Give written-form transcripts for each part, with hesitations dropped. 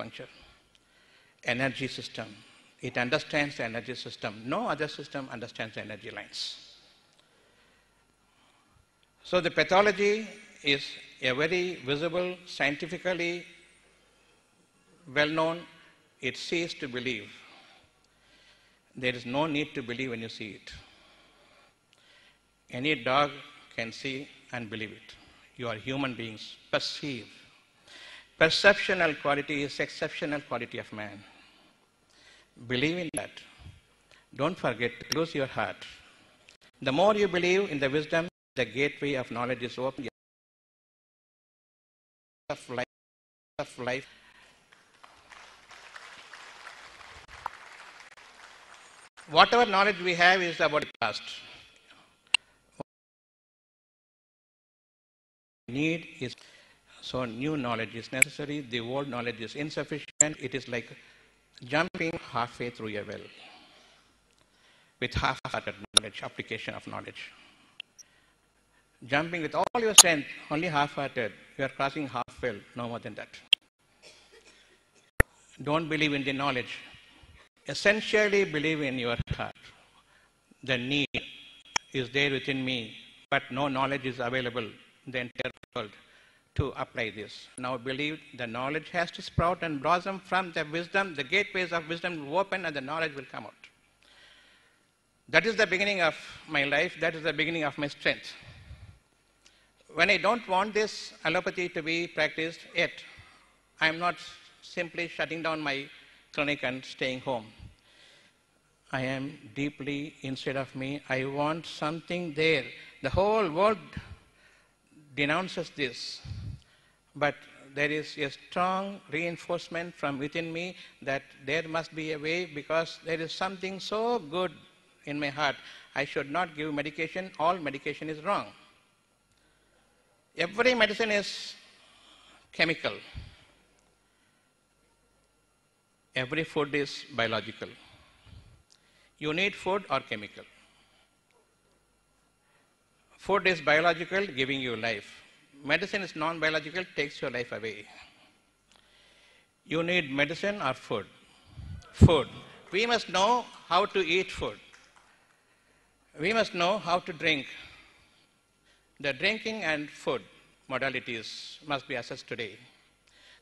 acupuncture. Energy system. It understands the energy system. No other system understands the energy lines. So the pathology is a very visible, scientifically well-known. It sees to believe. There is no need to believe when you see it. Any dog can see and believe it. You are human beings. Perceive. Perceptional quality is exceptional quality of man. Believe in that. Don't forget to close your heart. The more you believe in the wisdom, the gateway of knowledge is open. Of life. Whatever knowledge we have is about the past. Need is so new knowledge is necessary. The old knowledge is insufficient. It is like jumping halfway through a well with half-hearted knowledge, application of knowledge. Jumping with all your strength, only half-hearted, you are crossing half well, no more than that. Don't believe in the knowledge. Essentially believe in your heart. The need is there within me, but no knowledge is available in the entire world to apply this. Now believe the knowledge has to sprout and blossom from the wisdom. The gateways of wisdom will open and the knowledge will come out. That is the beginning of my life. That is the beginning of my strength. When I don't want this allopathy to be practiced yet, I am not simply shutting down my clinic and staying home. I am deeply inside of me. I want something there. The whole world denounces this, but there is a strong reinforcement from within me that there must be a way, because there is something so good in my heart. I should not give medication. All medication is wrong. Every medicine is chemical. Every food is biological. You need food or chemical. Food is biological, giving you life. Medicine is non-biological, takes your life away. You need medicine or food? Food. We must know how to eat food. We must know how to drink. The drinking and food modalities must be assessed today.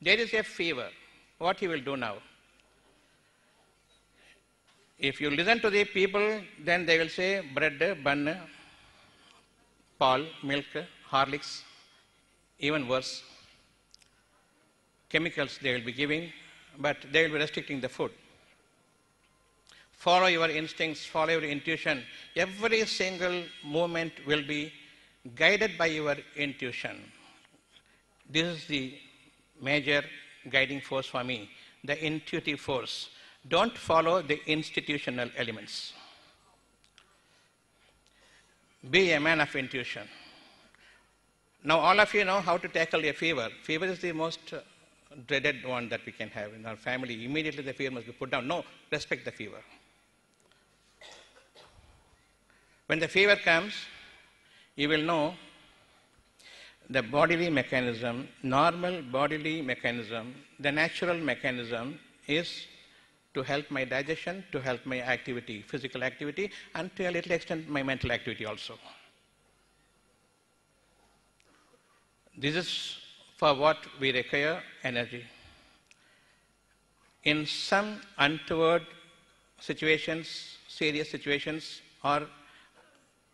There is a fever. What you will do now? If you listen to the people, then they will say bread, bun, pal, milk, Horlicks, even worse. Chemicals they will be giving, but they will be restricting the food. Follow your instincts, follow your intuition. Every single movement will be guided by your intuition. This is the major guiding force for me, the intuitive force. Don't follow the institutional elements. Be a man of intuition. Now all of you know how to tackle a fever. Fever is the most dreaded one that we can have in our family. Immediately the fever must be put down. No, respect the fever. When the fever comes, you will know the bodily mechanism, normal bodily mechanism, the natural mechanism is to help my digestion, to help my activity, physical activity, and to a little extent my mental activity also. This is for what we require energy. In some untoward situations, serious situations, or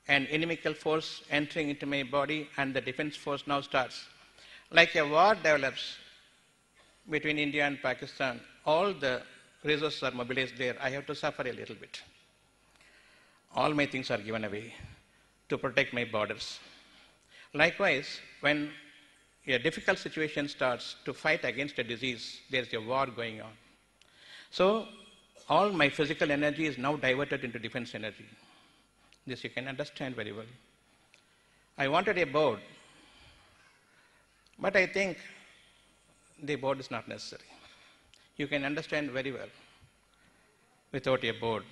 an inimical force entering into my body and the defense force now starts. Like a war develops between India and Pakistan, all the resources are mobilized there. I have to suffer a little bit. All my things are given away to protect my borders. Likewise, when a difficult situation starts to fight against a disease, there is a war going on. So all my physical energy is now diverted into defense energy. This you can understand very well. I wanted a board, but I think the board is not necessary. You can understand very well without a board.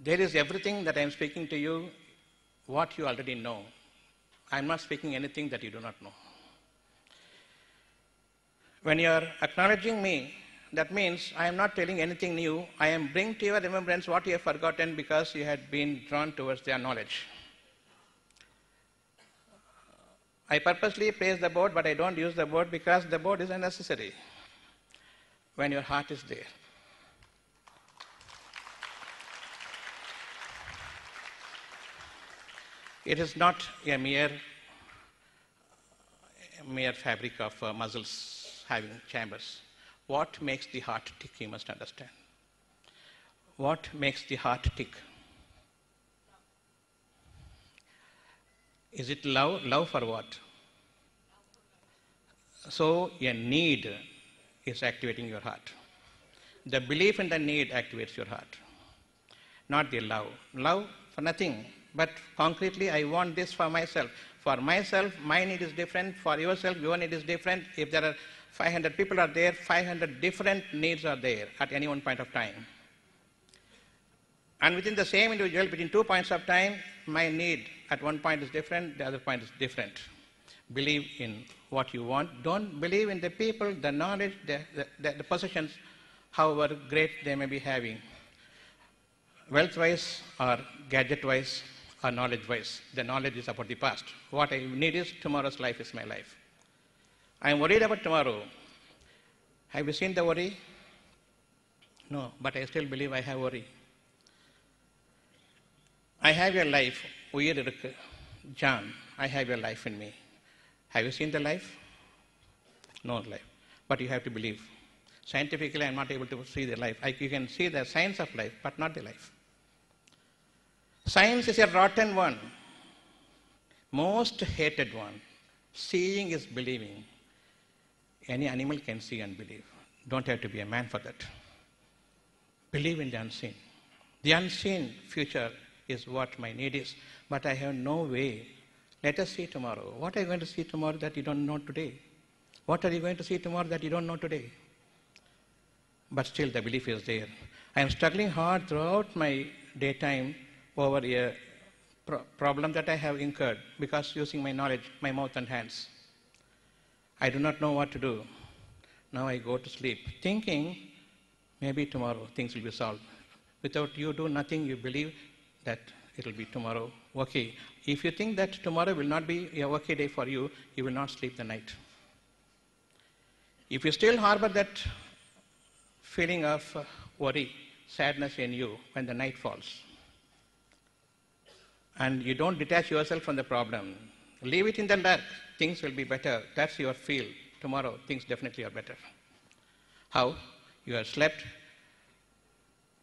There is everything that I am speaking to you, what you already know. I am not speaking anything that you do not know. When you are acknowledging me, that means I am not telling anything new. I am bringing to your remembrance what you have forgotten because you had been drawn towards their knowledge. I purposely place the board, but I don't use the board because the board is unnecessary when your heart is there. It is not a mere fabric of muscles having chambers. What makes the heart tick, you must understand. What makes the heart tick? Is it love? Love for what? So a need is activating your heart. The belief in the need activates your heart, not the love. Love for nothing, but concretely, I want this for myself. For myself, my need is different. For yourself, your need is different. If there are 500 people are there, 500 different needs are there at any one point of time. And within the same individual, between 2 points of time, my need at one point is different, the other point is different. Believe in what you want. Don't believe in the people, the knowledge, the possessions, however great they may be having. Wealth-wise or gadget-wise or knowledge-wise. The knowledge is about the past. What I need is tomorrow's life is my life. I am worried about tomorrow. Have you seen the worry? No, but I still believe I have worry. I have a life. John, I have a life in me. Have you seen the life? No life. But you have to believe. Scientifically, I am not able to see the life. You can see the science of life, but not the life. Science is a rotten one, most hated one. Seeing is believing. Any animal can see and believe. Don't have to be a man for that. Believe in the unseen. The unseen future is what my need is, but I have no way. Let us see tomorrow. What are you going to see tomorrow that you don't know today? What are you going to see tomorrow that you don't know today? But still the belief is there. I am struggling hard throughout my daytime over a problem that I have incurred because using my knowledge, my mouth and hands. I do not know what to do. Now I go to sleep, thinking maybe tomorrow things will be solved. Without you do nothing, you believe that it will be tomorrow okay. If you think that tomorrow will not be a okay day for you, you will not sleep the night. If you still harbor that feeling of worry, sadness in you when the night falls, and you don't detach yourself from the problem, leave it in the dark, things will be better. That's your feel. Tomorrow, things definitely are better. How? You have slept,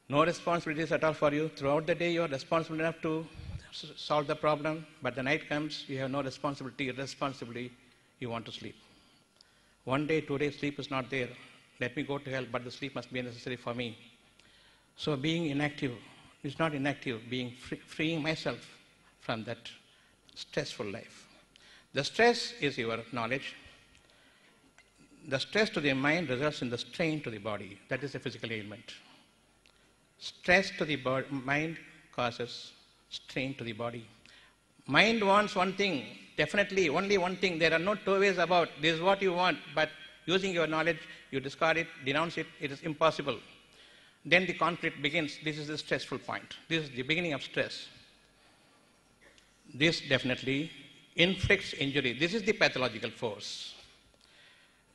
no responsibilities at all for you. Throughout the day, you are responsible enough to solve the problem, but the night comes, you have no responsibility, irresponsibly, you want to sleep. 1 day, 2 days, sleep is not there. Let me go to hell, but the sleep must be necessary for me. So being inactive is not inactive, being freeing myself from that stressful life. The stress is your knowledge. The stress to the mind results in the strain to the body. That is a physical ailment. Stress to the mind causes strain to the body. Mind wants one thing, definitely only one thing. There are no two ways about this is what you want, but using your knowledge, you discard it, denounce it, it is impossible. Then the conflict begins. This is the stressful point. This is the beginning of stress. This definitely inflicts injury. This is the pathological force.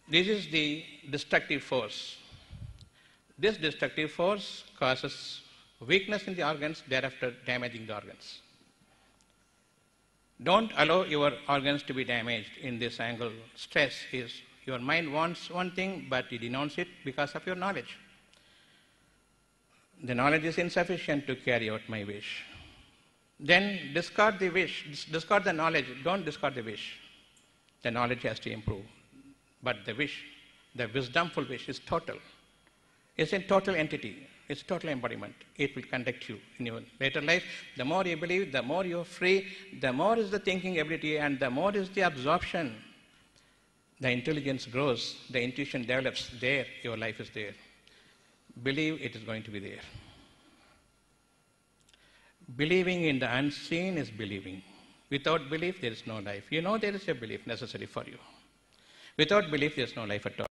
This is the destructive force. This destructive force causes weakness in the organs, thereafter damaging the organs. Don't allow your organs to be damaged in this angle. Stress is your mind wants one thing, but you denounce it because of your knowledge. The knowledge is insufficient to carry out my wish. Then discard the wish, discard the knowledge, don't discard the wish. The knowledge has to improve. But the wish, the wisdomful wish is total. It's a total entity. It's total embodiment. It will conduct you in your later life. The more you believe, the more you're free, the more is the thinking ability, and the more is the absorption. The intelligence grows, the intuition develops. There, your life is there. Believe it is going to be there. Believing in the unseen is believing. Without belief, there is no life. You know there is a belief necessary for you. Without belief, there is no life at all.